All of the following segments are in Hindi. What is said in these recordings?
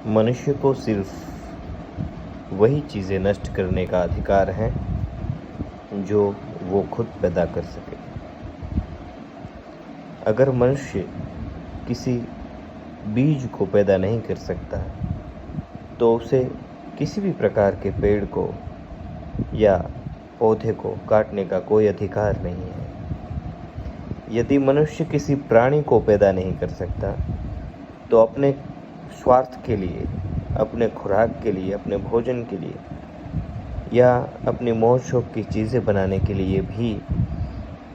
मनुष्य को सिर्फ वही चीज़ें नष्ट करने का अधिकार है जो वो खुद पैदा कर सके। अगर मनुष्य किसी बीज को पैदा नहीं कर सकता तो उसे किसी भी प्रकार के पेड़ को या पौधे को काटने का कोई अधिकार नहीं है। यदि मनुष्य किसी प्राणी को पैदा नहीं कर सकता तो अपने स्वार्थ के लिए, अपने खुराक के लिए, अपने भोजन के लिए या अपनी मौज शौक की चीज़ें बनाने के लिए भी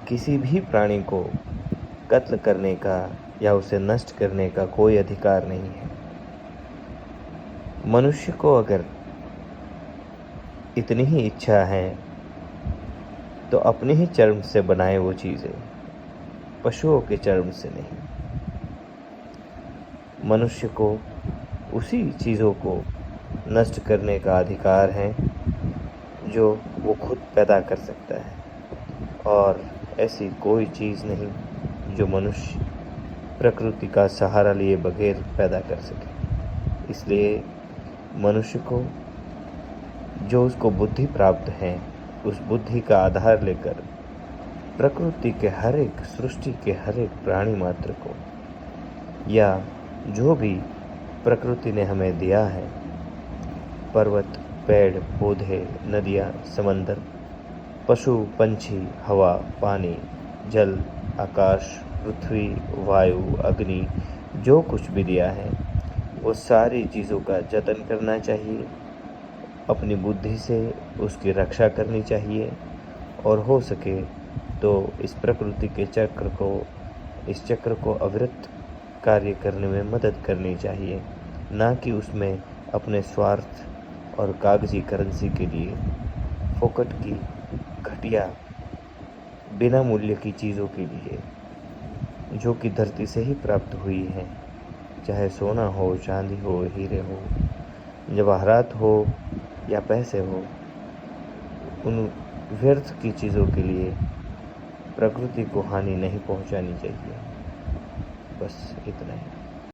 किसी भी प्राणी को कत्ल करने का या उसे नष्ट करने का कोई अधिकार नहीं है। मनुष्य को अगर इतनी ही इच्छा है तो अपने ही चर्म से बनाए वो चीज़ें, पशुओं के चर्म से नहीं। मनुष्य को उसी चीज़ों को नष्ट करने का अधिकार है जो वो खुद पैदा कर सकता है, और ऐसी कोई चीज़ नहीं जो मनुष्य प्रकृति का सहारा लिए बगैर पैदा कर सके। इसलिए मनुष्य को जो उसको बुद्धि प्राप्त है, उस बुद्धि का आधार लेकर प्रकृति के हर एक, सृष्टि के हर एक प्राणी मात्र को, या जो भी प्रकृति ने हमें दिया है, पर्वत, पेड़, पौधे, नदियाँ, समंदर, पशु, पंछी, हवा, पानी, जल, आकाश, पृथ्वी, वायु, अग्नि, जो कुछ भी दिया है वो सारी चीज़ों का जतन करना चाहिए, अपनी बुद्धि से उसकी रक्षा करनी चाहिए, और हो सके तो इस प्रकृति के इस चक्र को अविरत कार्य करने में मदद करनी चाहिए, ना कि उसमें अपने स्वार्थ और कागजी करेंसी के लिए फोकट की, घटिया, बिना मूल्य की चीज़ों के लिए, जो कि धरती से ही प्राप्त हुई है, चाहे सोना हो, चांदी हो, हीरे हो, जवाहरात हो या पैसे हो, उन व्यर्थ की चीज़ों के लिए प्रकृति को हानि नहीं पहुंचानी चाहिए। बस इतना ही।